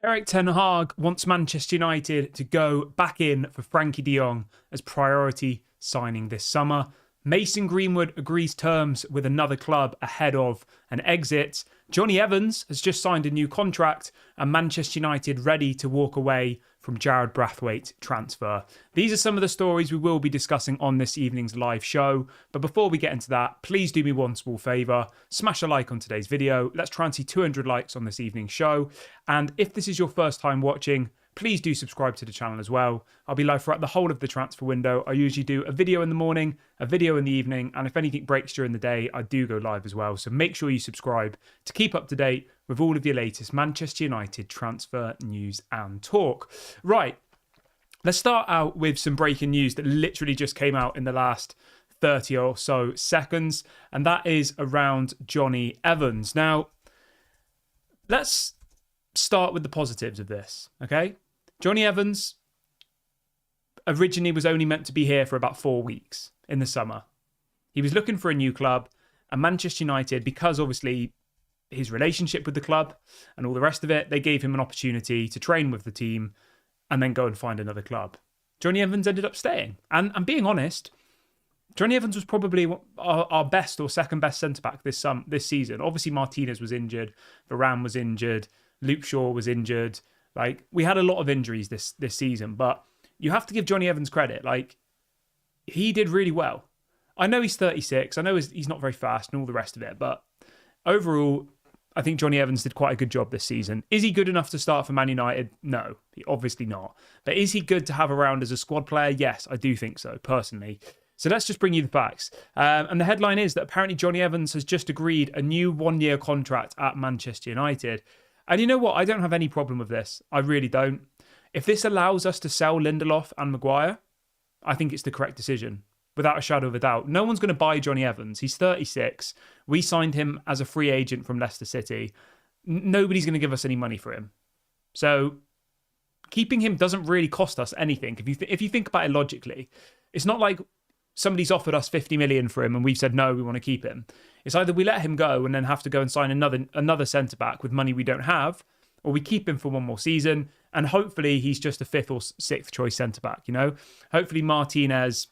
Erik ten Hag wants Manchester United to go back in for Frankie de Jong as priority signing this summer. Mason Greenwood agrees terms with another club ahead of an exit. Johnny Evans has just signed a new contract, and Manchester United ready to walk away from Jared Brathwaite transfer. These are some of the stories we will be discussing on this evening's live show. But before we get into that, please do me one small favour. Smash a like on today's video. Let's try and see 200 likes on this evening's show. And if this is your first time watching, please do subscribe to the channel as well. I'll be live throughout the whole of the transfer window. I usually do a video in the morning, a video in the evening, and if anything breaks during the day, I do go live as well. So make sure you subscribe to keep up to date with all of your latest Manchester United transfer news and talk. Right, let's start out with some breaking news that literally just came out in the last 30 or so seconds, and that is around Johnny Evans. Now, let's start with the positives of this, okay? Johnny Evans originally was only meant to be here for about 4 weeks in the summer. He was looking for a new club, and Manchester United, because obviously his relationship with the club and all the rest of it, they gave him an opportunity to train with the team and then go and find another club. Johnny Evans ended up staying. And being honest, Johnny Evans was probably our best or second best centre-back this season. Obviously, Martinez was injured, Varane was injured, Luke Shaw was injured. Like, we had a lot of injuries this season, but you have to give Johnny Evans credit. Like, he did really well. I know he's 36. I know he's not very fast and all the rest of it, but overall, I think Johnny Evans did quite a good job this season. Is he good enough to start for Man United? No, obviously not. But is he good to have around as a squad player? Yes, I do think so, personally. So let's just bring you the facts. And the headline is that apparently Johnny Evans has just agreed a new one-year contract at Manchester United. And you know what? I don't have any problem with this. I really don't. If this allows us to sell Lindelof and Maguire, I think it's the correct decision, without a shadow of a doubt. No one's going to buy Johnny Evans. He's 36. We signed him as a free agent from Leicester City. Nobody's going to give us any money for him. So keeping him doesn't really cost us anything. If you think about it logically, it's not like somebody's offered us 50 million for him and we've said, no, we want to keep him. It's either we let him go and then have to go and sign another centre-back with money we don't have, or we keep him for one more season and hopefully he's just a fifth or sixth choice centre-back, you know? Hopefully Martinez,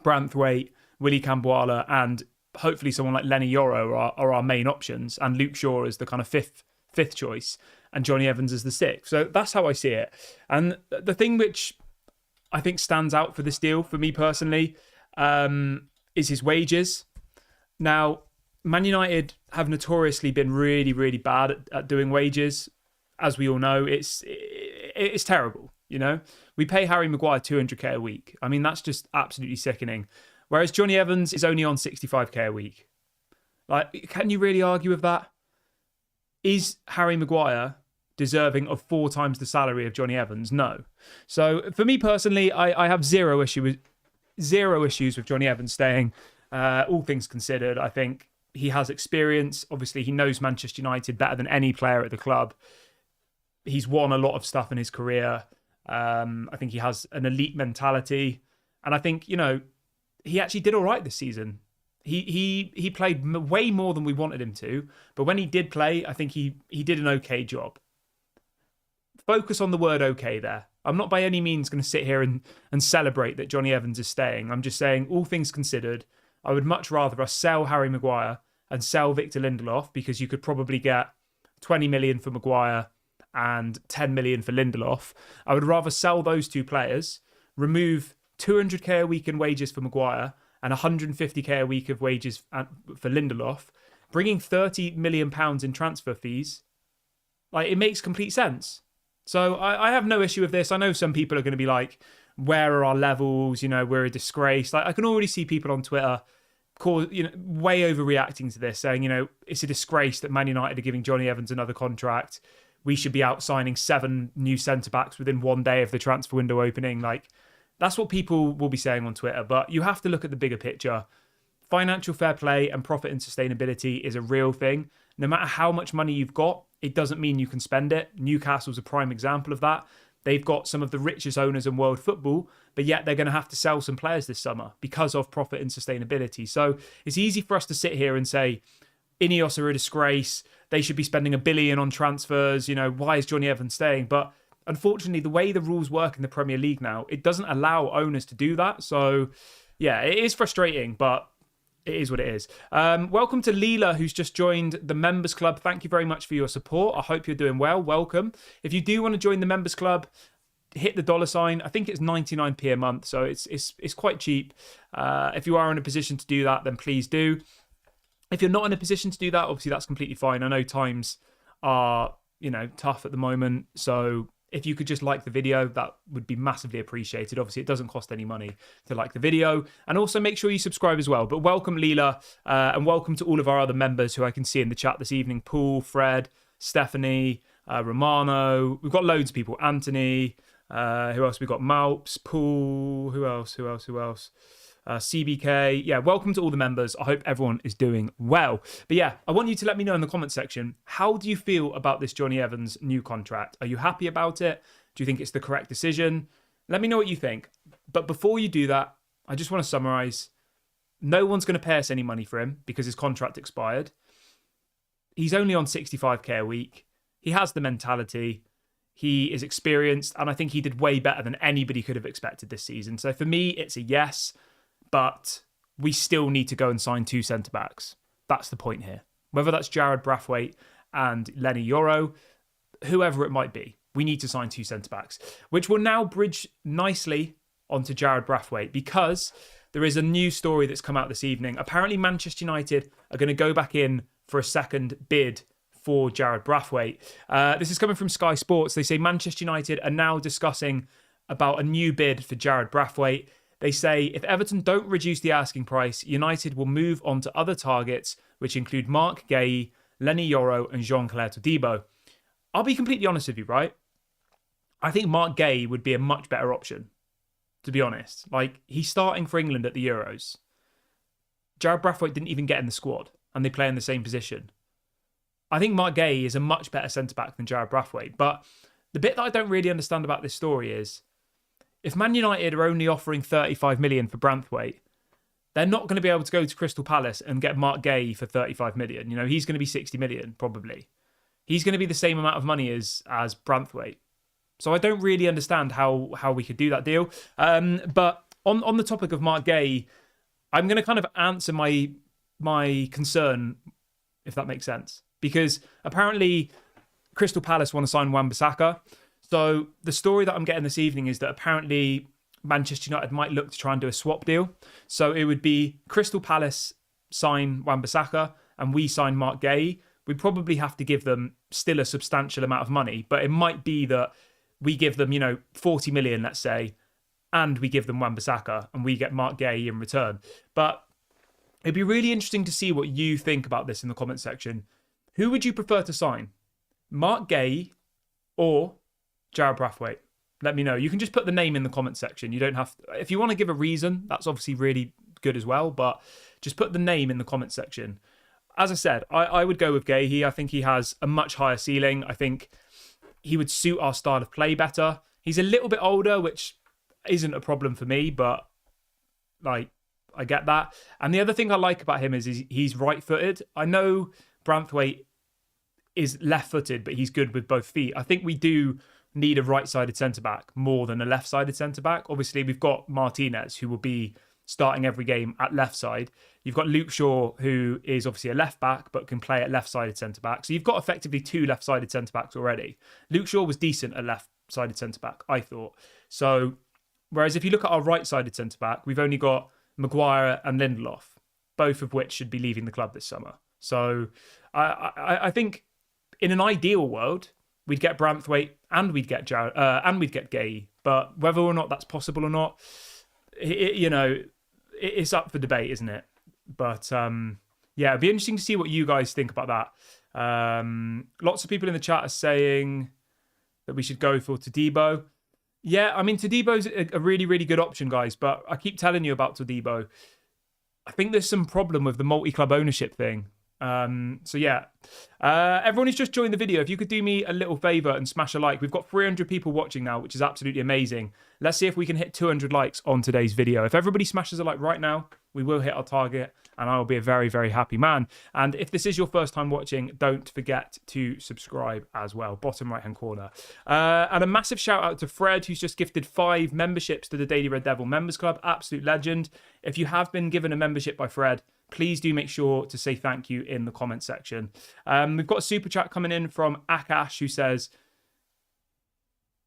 Branthwaite, Willy Camboala, and hopefully someone like Lenny Yoro are our main options, and Luke Shaw is the kind of fifth choice, and Johnny Evans is the sixth. So that's how I see it. And the thing which I think stands out for this deal, for me personally, is his wages. Now, Man United have notoriously been really, really bad at doing wages. As we all know, it's terrible, you know? We pay Harry Maguire 200k a week. I mean, that's just absolutely sickening. Whereas Johnny Evans is only on 65k a week. Like, can you really argue with that? Is Harry Maguire deserving of 4 times the salary of Johnny Evans? No. So for me personally, I have zero issues with Johnny Evans staying. All things considered, I think he has experience. Obviously, he knows Manchester United better than any player at the club. He's won a lot of stuff in his career. I think he has an elite mentality. And I think, you know, he actually did all right this season. He played way more than we wanted him to. But when he did play, I think he did an okay job. Focus on the word okay there. I'm not by any means going to sit here and celebrate that Johnny Evans is staying. I'm just saying, all things considered, I would much rather us sell Harry Maguire and sell Victor Lindelof, because you could probably get 20 million for Maguire and 10 million for Lindelof. I would rather sell those two players, remove 200k a week in wages for Maguire and 150k a week of wages for Lindelof, bringing 30 million pounds in transfer fees. Like, it makes complete sense. So I have no issue with this. I know some people are going to be like, where are our levels? You know, we're a disgrace. Like, I can already see people on Twitter way overreacting to this, saying, you know, it's a disgrace that Man United are giving Johnny Evans another contract. We should be out signing 7 new centre-backs within 1 day of the transfer window opening. Like, that's what people will be saying on Twitter. But you have to look at the bigger picture. Financial fair play and profit and sustainability is a real thing. No matter how much money you've got, it doesn't mean you can spend it. Newcastle's a prime example of that. They've got some of the richest owners in world football, but yet they're going to have to sell some players this summer because of profit and sustainability. So it's easy for us to sit here and say, Ineos are a disgrace. They should be spending $1 billion on transfers. Why is Johnny Evans staying? But unfortunately, the way the rules work in the Premier League now, it doesn't allow owners to do that. So, yeah, it is frustrating, but it is what it is. Welcome to Leela, who's just joined the Members Club. Thank you very much for your support. I hope you're doing well. Welcome. If you do want to join the Members Club, hit the $sign. I think it's 99p a month, so it's quite cheap. If you are in a position to do that, then please do. If you're not in a position to do that, obviously that's completely fine. I know times are, tough at the moment. So if you could just like the video, that would be massively appreciated. Obviously, it doesn't cost any money to like the video. And also make sure you subscribe as well. But welcome, Leela, and welcome to all of our other members who I can see in the chat this evening. Paul, Fred, Stephanie, Romano. We've got loads of people. Anthony. Who else? We've got Malps, Paul. Who else? CBK. Yeah, welcome to all the members. I hope everyone is doing well. But yeah, I want you to let me know in the comment section, how do you feel about this Johnny Evans new contract? Are you happy about it? Do you think it's the correct decision? Let me know what you think. But before you do that, I just want to summarise. No one's going to pay us any money for him because his contract expired. He's only on 65k a week. He has the mentality. He is experienced, and I think he did way better than anybody could have expected this season. So for me, it's a yes. But we still need to go and sign 2 centre-backs. That's the point here. Whether that's Jared Brathwaite and Lenny Yoro, whoever it might be, we need to sign 2 centre-backs, which will now bridge nicely onto Jared Brathwaite, because there is a new story that's come out this evening. Apparently, Manchester United are going to go back in for a second bid for Jared Brathwaite. This is coming from Sky Sports. They say Manchester United are now discussing about a new bid for Jared Brathwaite. They say if Everton don't reduce the asking price, United will move on to other targets, which include Mark Guéhi, Lenny Yoro, and Jean-Claire Todibo. I'll be completely honest with you, right? I think Mark Guéhi would be a much better option, to be honest. He's starting for England at the Euros. Jared Brathwaite didn't even get in the squad, and they play in the same position. I think Mark Guéhi is a much better centre-back than Jared Brathwaite. But the bit that I don't really understand about this story is, if Man United are only offering 35 million for Branthwaite, they're not going to be able to go to Crystal Palace and get Mark Guéhi for 35 million. He's going to be 60 million, probably. He's going to be the same amount of money as Branthwaite. So I don't really understand how we could do that deal. But on the topic of Mark Guéhi, I'm going to kind of answer my concern, if that makes sense. Because apparently Crystal Palace want to sign Wan-Bissaka. So the story that I'm getting this evening is that apparently Manchester United might look to try and do a swap deal. So it would be Crystal Palace sign Wan-Bissaka and we sign Mark Guéhi. We'd probably have to give them still a substantial amount of money, but it might be that we give them, 40 million, let's say, and we give them Wan-Bissaka and we get Mark Guéhi in return. But it'd be really interesting to see what you think about this in the comment section. Who would you prefer to sign? Mark Guéhi or Jared Brathwaite? Let me know. You can just put the name in the comment section. You don't have to, if you want to give a reason, that's obviously really good as well, but just put the name in the comment section. As I said, I would go with Guéhi. I think he has a much higher ceiling. I think he would suit our style of play better. He's a little bit older, which isn't a problem for me, but I get that. And the other thing I like about him is he's right-footed. I know Branthwaite is left-footed, but he's good with both feet. I think we do need a right-sided centre-back more than a left-sided centre-back. Obviously, we've got Martinez, who will be starting every game at left side. You've got Luke Shaw, who is obviously a left-back, but can play at left-sided centre-back. So you've got effectively 2 left-sided centre-backs already. Luke Shaw was decent at left-sided centre-back, I thought. So, whereas if you look at our right-sided centre-back, we've only got Maguire and Lindelof, both of which should be leaving the club this summer. So, I think in an ideal world, we'd get Branthwaite and we'd get Guéhi. But whether or not that's possible or not, it's up for debate, isn't it? But yeah, it'd be interesting to see what you guys think about that. Lots of people in the chat are saying that we should go for Todibo. Yeah, I mean, Todibo's a really, really good option, guys. But I keep telling you about Todibo. I think there's some problem with the multi-club ownership thing. So yeah, everyone who's just joined the video, if you could do me a little favor and smash a like. We've got 300 people watching now, which is absolutely amazing. Let's see if we can hit 200 likes on today's video. If everybody smashes a like right now, we will hit our target, and I will be a very, very happy man. And if this is your first time watching, don't forget to subscribe as well, bottom right hand corner. And a massive shout out to Fred, who's just gifted 5 memberships to the Daily Red Devil Members Club. Absolute legend. If you have been given a membership by Fred, please do make sure to say thank you in the comment section. We've got a super chat coming in from Akash, who says,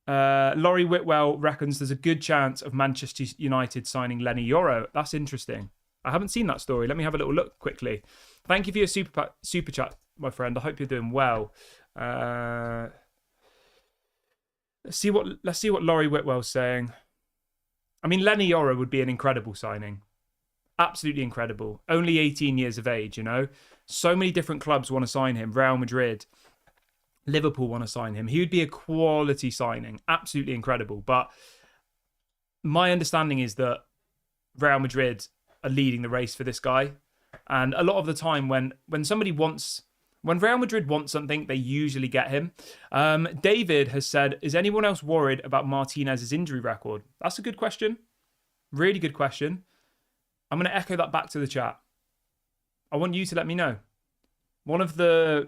Laurie Whitwell reckons there's a good chance of Manchester United signing Lenny Yoro. That's interesting. I haven't seen that story. Let me have a little look quickly. Thank you for your super chat, my friend. I hope you're doing well. Let's see what Laurie Whitwell's saying. I mean, Lenny Yoro would be an incredible signing. Absolutely incredible. Only 18 years of age, you know. So many different clubs want to sign him. Real Madrid, Liverpool want to sign him. He would be a quality signing. Absolutely incredible. But my understanding is that Real Madrid are leading the race for this guy. And a lot of the time when Real Madrid wants something, they usually get him. David has said, is anyone else worried about Martinez's injury record? That's a good question. Really good question. I'm going to echo that back to the chat. I want you to let me know. One of the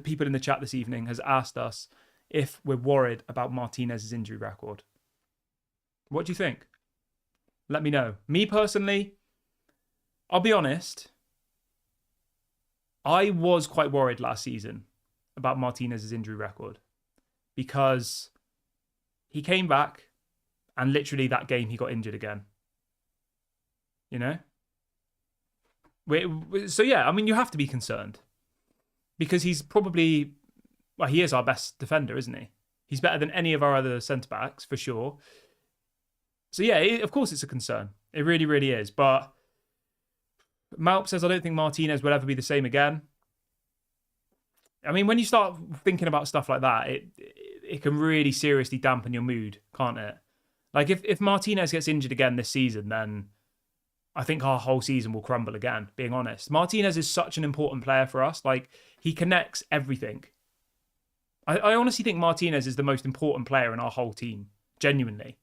people in the chat this evening has asked us if we're worried about Martinez's injury record. What do you think? Let me know. Me personally, I'll be honest, I was quite worried last season about Martinez's injury record because he came back and literally that game he got injured again. You know? So yeah, I mean, you have to be concerned because he's probably, well, he is our best defender, isn't he? He's better than any of our other centre-backs, for sure. So yeah, of course it's a concern. It really, really is. But Malp says, I don't think Martinez will ever be the same again. I mean, when you start thinking about stuff like that, it can really seriously dampen your mood, can't it? Like, if Martinez gets injured again this season, then I think our whole season will crumble again, being honest. Martinez is such an important player for us. Like, he connects everything. I honestly think Martinez is the most important player in our whole team, genuinely.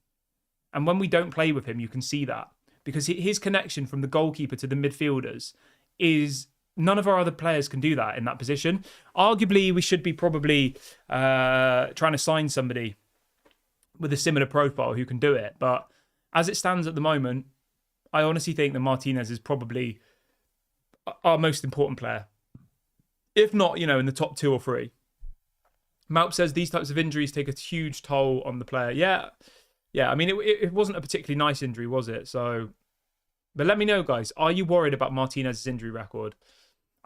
And when we don't play with him, you can see that. Because his connection from the goalkeeper to the midfielders is... None of our other players can do that in that position. Arguably, we should be probably trying to sign somebody with a similar profile who can do it. But as it stands at the moment, I honestly think that Martinez is probably our most important player. If not, you know, in the top 2 or 3. Malp says these types of injuries take a huge toll on the player. Yeah. I mean, it wasn't a particularly nice injury, was it? So, but let me know, guys. Are you worried about Martinez's injury record?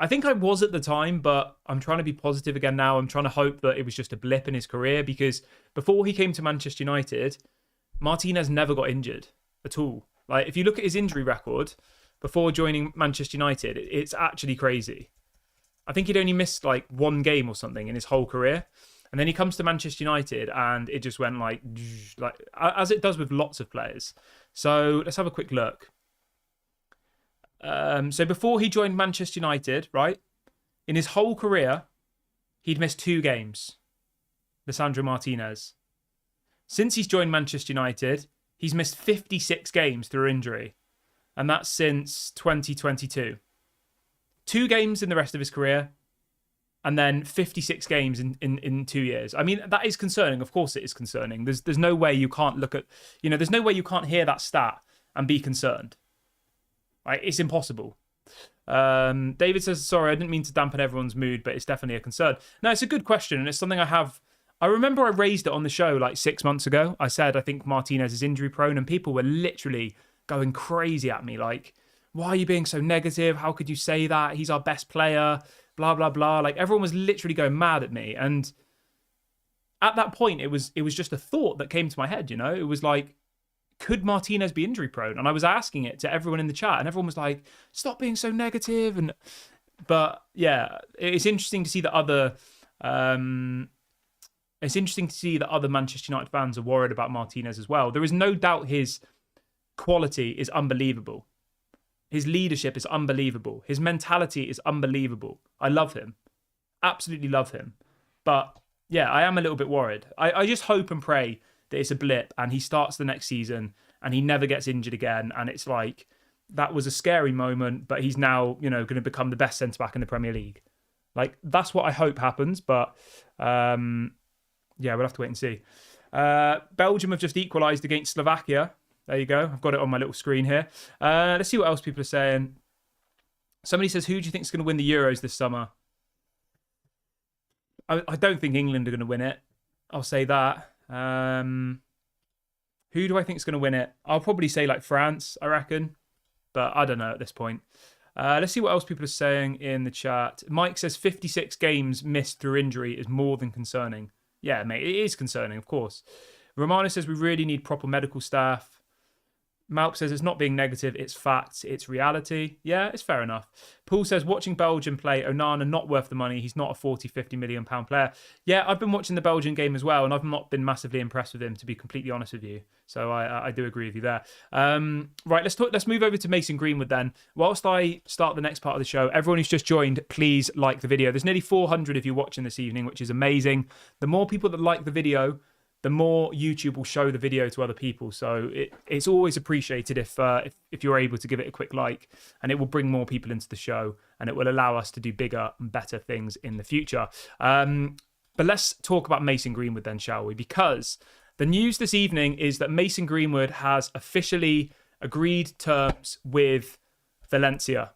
I think I was at the time, but I'm trying to be positive again now. I'm trying to hope that it was just a blip in his career because before he came to Manchester United, Martinez never got injured at all. Like, if you look at his injury record before joining Manchester United, it's actually crazy. I think he'd only missed like 1 game or something in his whole career. And then he comes to Manchester United and it just went like as it does with lots of players. So let's have a quick look. So before he joined Manchester United, right, in his whole career, he'd missed 2 games. Lisandro Martinez. Since he's joined Manchester United, he's missed 56 games through injury. And that's since 2022. 2 games in the rest of his career. And then 56 games in 2 years. I mean, that is concerning. Of course it is concerning. There's no way you can't look at... You know, there's no way you can't hear that stat and be concerned. Right? It's impossible. David says, sorry, I didn't mean to dampen everyone's mood, but it's definitely a concern. No, it's a good question. And it's something I have... I remember I raised it on the show like 6 months ago. I said, I think Martinez is injury prone. And people were literally going crazy at me. Like, why are you being so negative? How could you say that? He's our best player. Blah, blah, blah. Like, everyone was literally going mad at me. And at that point, it was just a thought that came to my head, you know? It was like, could Martinez be injury prone? And I was asking it to everyone in the chat, and everyone was like, stop being so negative. But yeah, it's interesting to see that other Manchester United fans are worried about Martinez as well. There is no doubt his quality is unbelievable. His leadership is unbelievable. His mentality is unbelievable. I love him. Absolutely love him. But yeah, I am a little bit worried. I just hope and pray that it's a blip and he starts the next season and he never gets injured again. And it's like, that was a scary moment, but he's now, going to become the best centre-back in the Premier League. Like, that's what I hope happens. But yeah, we'll have to wait and see. Belgium have just equalised against Slovakia. There you go. I've got it on my little screen here. Let's see what else people are saying. Somebody says, who do you think is going to win the Euros this summer? I don't think England are going to win it. I'll say that. Who do I think is going to win it? I'll probably say like France, I reckon. But I don't know at this point. Let's see what else people are saying in the chat. Mike says 56 games missed through injury is more than concerning. Yeah, mate, it is concerning, of course. Romano says we really need proper medical staff. Malp says it's not being negative, it's facts, it's reality. Yeah, it's fair enough. Paul says watching Belgium play, Onana not worth the money. He's not a 40, 50 million pound player. Yeah, I've been watching the Belgian game as well, and I've not been massively impressed with him, to be completely honest with you. So I do agree with you there. Right, let's move over to Mason Greenwood then. Whilst I start the next part of the show, everyone who's just joined, please like the video. There's nearly 400 of you watching this evening, which is amazing. The more people that like the video, the more YouTube will show the video to other people. So it's always appreciated if you're able to give it a quick like, and it will bring more people into the show, and it will allow us to do bigger and better things in the future. But let's talk about Mason Greenwood then, shall we? Because the news this evening is that Mason Greenwood has officially agreed terms with Valencia.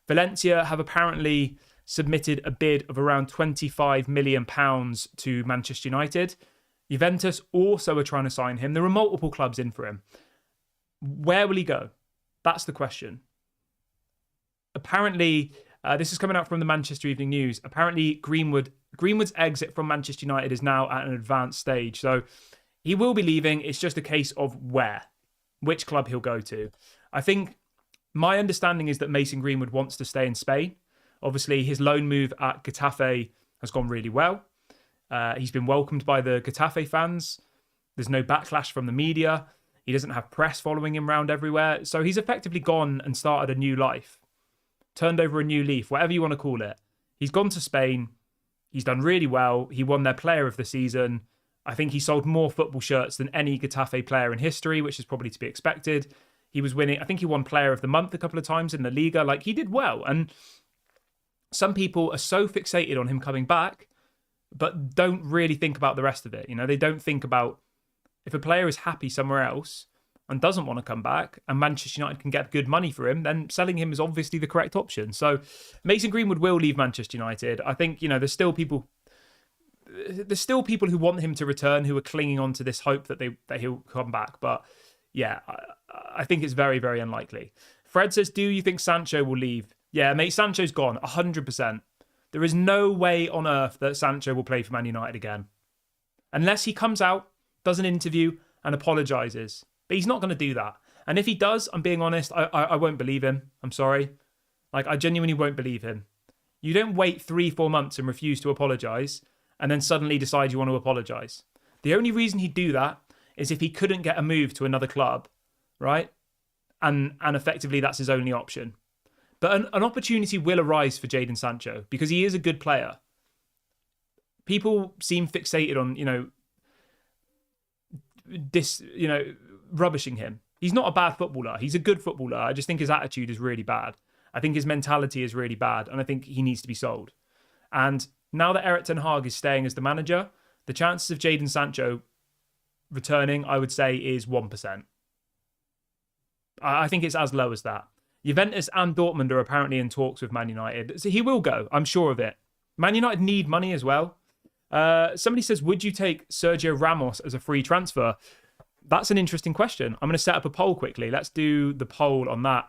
Valencia have apparently submitted a bid of around £25 million to Manchester United. Juventus also are trying to sign him. There are multiple clubs in for him. Where will he go? That's the question. Apparently, this is coming out from the Manchester Evening News. Apparently, Greenwood's exit from Manchester United is now at an advanced stage. So he will be leaving. It's just a case of which club he'll go to. I think my understanding is that Mason Greenwood wants to stay in Spain. Obviously, his loan move at Getafe has gone really well. He's been welcomed by the Getafe fans. There's no backlash from the media. He doesn't have press following him around everywhere. So he's effectively gone and started a new life. Turned over a new leaf, whatever you want to call it. He's gone to Spain. He's done really well. He won their player of the season. I think he sold more football shirts than any Getafe player in history, which is probably to be expected. He was winning. I think he won player of the month a couple of times in the Liga. Like, he did well. And some people are so fixated on him coming back, but don't really think about the rest of it. They don't think about if a player is happy somewhere else and doesn't want to come back and Manchester United can get good money for him, then selling him is obviously the correct option. So Mason Greenwood will leave Manchester United. I think, there's still people who want him to return, who are clinging on to this hope that he'll come back. But yeah, I think it's very, very unlikely. Fred says, do you think Sancho will leave? Yeah, mate, Sancho's gone, 100%. There is no way on earth that Sancho will play for Man United again. Unless he comes out, does an interview and apologises. But he's not going to do that. And if he does, I'm being honest, I won't believe him. I'm sorry. I genuinely won't believe him. You don't wait 3-4 months and refuse to apologise and then suddenly decide you want to apologise. The only reason he'd do that is if he couldn't get a move to another club, right? And effectively that's his only option. But an opportunity will arise for Jadon Sancho because he is a good player. People seem fixated on, rubbishing him. He's not a bad footballer. He's a good footballer. I just think his attitude is really bad. I think his mentality is really bad, and I think he needs to be sold. And now that Erik ten Hag is staying as the manager, the chances of Jadon Sancho returning, I would say, is 1%. I think it's as low as that. Juventus and Dortmund are apparently in talks with Man United. So he will go, I'm sure of it. Man United need money as well. Somebody says, would you take Sergio Ramos as a free transfer? That's an interesting question. I'm going to set up a poll quickly. Let's do the poll on that.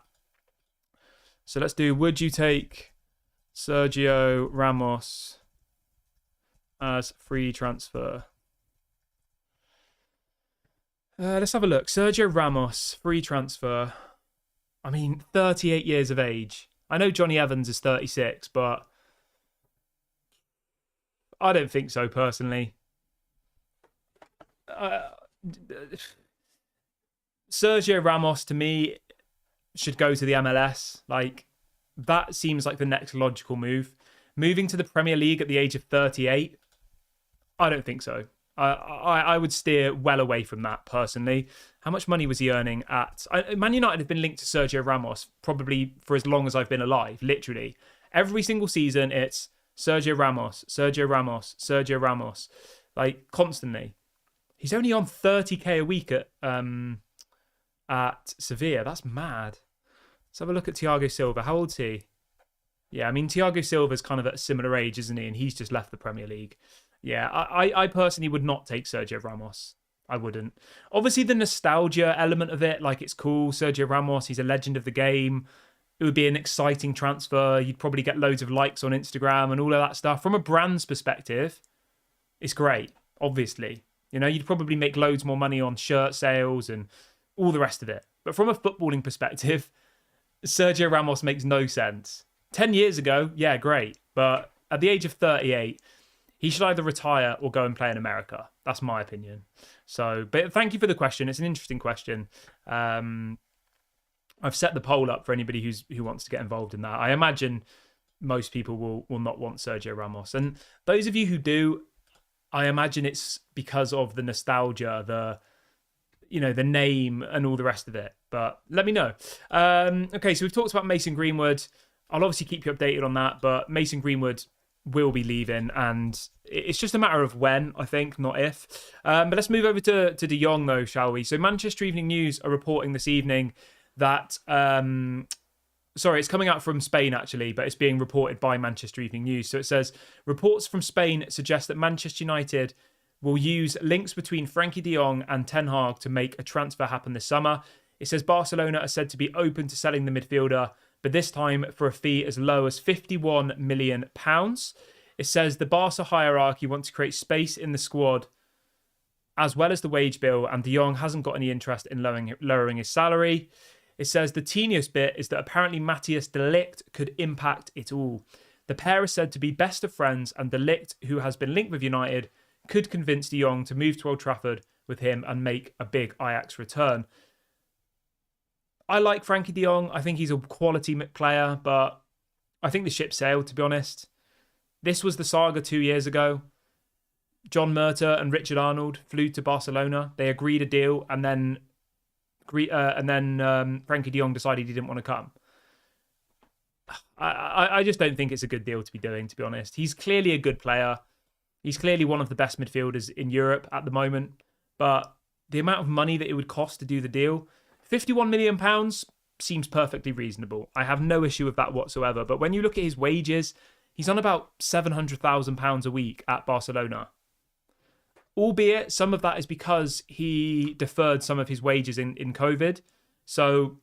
So let's do, would you take Sergio Ramos as free transfer? Let's have a look. Sergio Ramos, free transfer. 38 years of age. I know Johnny Evans is 36, but I don't think so, personally. Sergio Ramos, to me, should go to the MLS. Like, that seems like the next logical move. Moving to the Premier League at the age of 38, I don't think so. I would steer well away from that personally. How much money was he earning at... Man United have been linked to Sergio Ramos probably for as long as I've been alive, literally. Every single season, it's Sergio Ramos, Sergio Ramos, Sergio Ramos. Like, constantly. He's only on 30k a week at Sevilla. That's mad. Let's have a look at Thiago Silva. How old's he? Yeah, I mean, Thiago Silva's kind of at a similar age, isn't he? And he's just left the Premier League. Yeah, I personally would not take Sergio Ramos. I wouldn't. Obviously, the nostalgia element of it, like, it's cool. Sergio Ramos, he's a legend of the game. It would be an exciting transfer. You'd probably get loads of likes on Instagram and all of that stuff. From a brand's perspective, it's great, obviously. You know, you'd probably make loads more money on shirt sales and all the rest of it. But from a footballing perspective, Sergio Ramos makes no sense. 10 years ago, yeah, great. But at the age of 38, he should either retire or go and play in America. That's my opinion. So, but thank you for the question. It's an interesting question. I've set the poll up for anybody who wants to get involved in that. I imagine most people will not want Sergio Ramos. And those of you who do, I imagine it's because of the nostalgia, the name and all the rest of it. But let me know. Okay, so we've talked about Mason Greenwood. I'll obviously keep you updated on that, but Mason Greenwood will be leaving, and it's just a matter of when, I think, not if. But let's move over to De Jong, though, shall we? So Manchester Evening News are reporting this evening that... Sorry, it's coming out from Spain, actually, but it's being reported by Manchester Evening News. So it says, reports from Spain suggest that Manchester United will use links between Frankie de Jong and Ten Hag to make a transfer happen this summer. It says Barcelona are said to be open to selling the midfielder, but this time for a fee as low as £51 million. It says the Barca hierarchy want to create space in the squad as well as the wage bill, and de Jong hasn't got any interest in lowering his salary. It says the teeniest bit is that apparently Matthias de Ligt could impact it all. The pair are said to be best of friends, and de Ligt, who has been linked with United, could convince de Jong to move to Old Trafford with him and make a big Ajax return. I like Frankie de Jong. I think he's a quality player, but I think the ship sailed, to be honest. This was the saga 2 years ago. John Murta and Richard Arnold flew to Barcelona. They agreed a deal, and then Frankie de Jong decided he didn't want to come. I just don't think it's a good deal to be doing, to be honest. He's clearly a good player. He's clearly one of the best midfielders in Europe at the moment. But the amount of money that it would cost to do the deal, £51 million seems perfectly reasonable. I have no issue with that whatsoever. But when you look at his wages, he's on about £700,000 a week at Barcelona. Albeit some of that is because he deferred some of his wages in COVID. So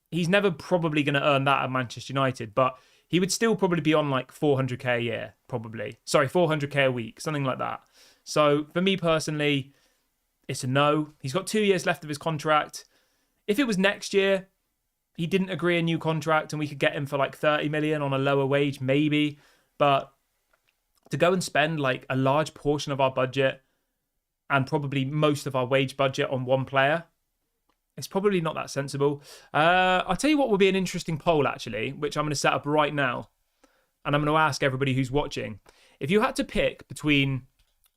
he's never probably going to earn that at Manchester United. But he would still probably be on like 400k a year, probably. Sorry, 400k a week, something like that. So for me personally, it's a no. He's got 2 years left of his contract. If it was next year, he didn't agree a new contract and we could get him for like 30 million on a lower wage, maybe. But to go and spend like a large portion of our budget and probably most of our wage budget on one player, it's probably not that sensible. I'll tell you what will be an interesting poll, actually, which I'm going to set up right now. And I'm going to ask everybody who's watching. If you had to pick between...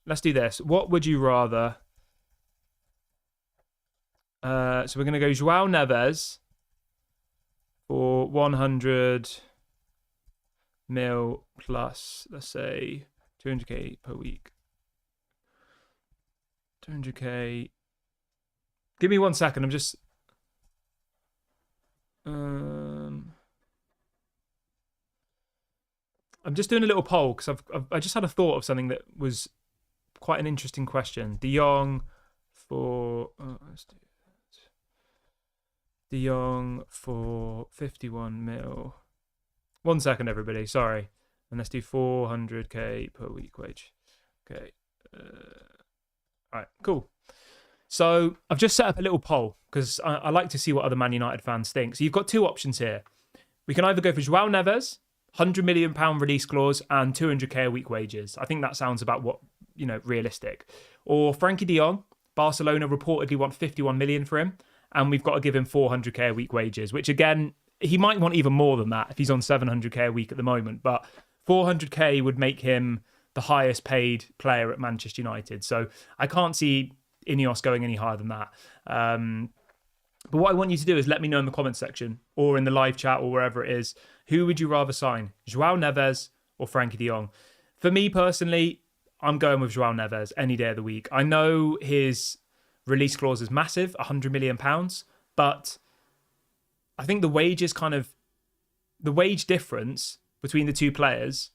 Let's do this. What would you rather... So we're going to go João Neves for 100 mil plus, let's say, 200k per week. 200k. Give me 1 second. I'm just... I'm just doing a little poll because I just had a thought of something that was quite an interesting question. De Jong for... let's do that. De Jong for 51 mil. 1 second, everybody. Sorry. And let's do 400k per week wage. Okay. All right, cool. So I've just set up a little poll because I like to see what other Man United fans think. So you've got two options here. We can either go for João Neves, £100 million release clause and 200k a week wages. I think that sounds about what, realistic. Or Frankie de Jong. Barcelona reportedly want 51 million for him and we've got to give him 400k a week wages, which again, he might want even more than that if he's on 700k a week at the moment, but 400k would make him the highest paid player at Manchester United. So I can't see Ineos going any higher than that. But what I want you to do is let me know in the comments section or in the live chat or wherever it is, who would you rather sign, João Neves or Frankie de Jong? For me personally, I'm going with João Neves any day of the week. I know his release clause is massive, £100 million, but I think the wage difference between the two players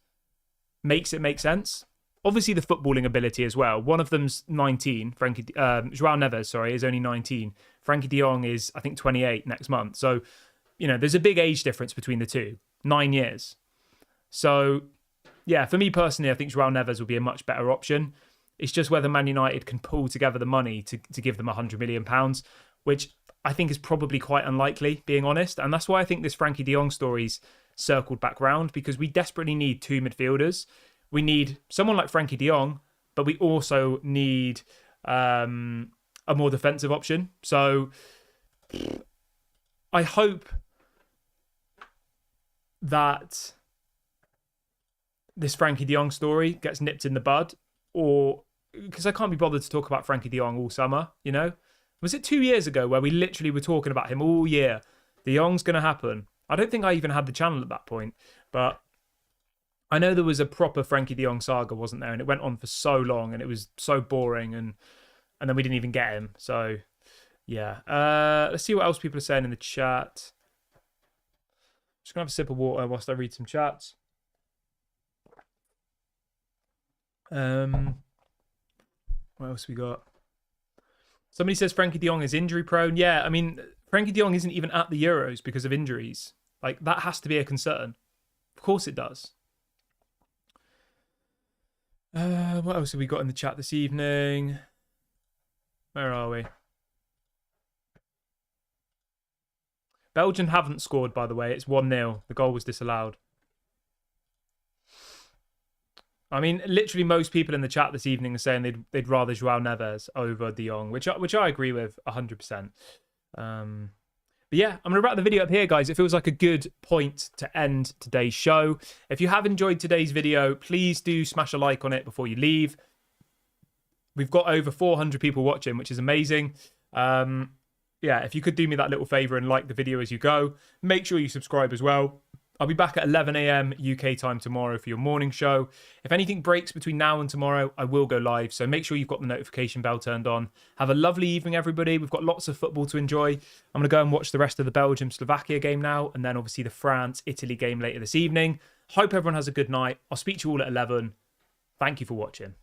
makes it make sense. Obviously, the footballing ability as well. One of them's 19. João Neves, is only 19. Frankie de Jong is, I think, 28 next month. So, there's a big age difference between the two. 9 years. So, yeah, for me personally, I think João Neves will be a much better option. It's just whether Man United can pull together the money to give them £100 million, which I think is probably quite unlikely, being honest. And that's why I think this Frankie de Jong story's circled back round, because we desperately need two midfielders. We need someone like Frankie de Jong, but we also need a more defensive option. So I hope that this Frankie de Jong story gets nipped in the bud, or because I can't be bothered to talk about Frankie de Jong all summer, Was it 2 years ago where we literally were talking about him all year? De Jong's going to happen. I don't think I even had the channel at that point, but I know there was a proper Frankie de Jong saga, wasn't there? And it went on for so long and it was so boring, and then we didn't even get him. So, yeah. Let's see what else people are saying in the chat. Just going to have a sip of water whilst I read some chats. What else we got? Somebody says Frankie de Jong is injury prone. Yeah, I mean, Frankie de Jong isn't even at the Euros because of injuries. Like, that has to be a concern. Of course it does. What else have we got in the chat this evening? Where are we? Belgium haven't scored, by the way. It's 1-0. The goal was disallowed. I mean, literally most people in the chat this evening are saying they'd rather João Neves over de Jong, which I agree with 100%. But yeah, I'm going to wrap the video up here, guys. It feels like a good point to end today's show. If you have enjoyed today's video, please do smash a like on it before you leave. We've got over 400 people watching, which is amazing. Yeah, if you could do me that little favour and like the video as you go, make sure you subscribe as well. I'll be back at 11 a.m. UK time tomorrow for your morning show. If anything breaks between now and tomorrow, I will go live. So make sure you've got the notification bell turned on. Have a lovely evening, everybody. We've got lots of football to enjoy. I'm going to go and watch the rest of the Belgium-Slovakia game now, and then obviously the France-Italy game later this evening. Hope everyone has a good night. I'll speak to you all at 11. Thank you for watching.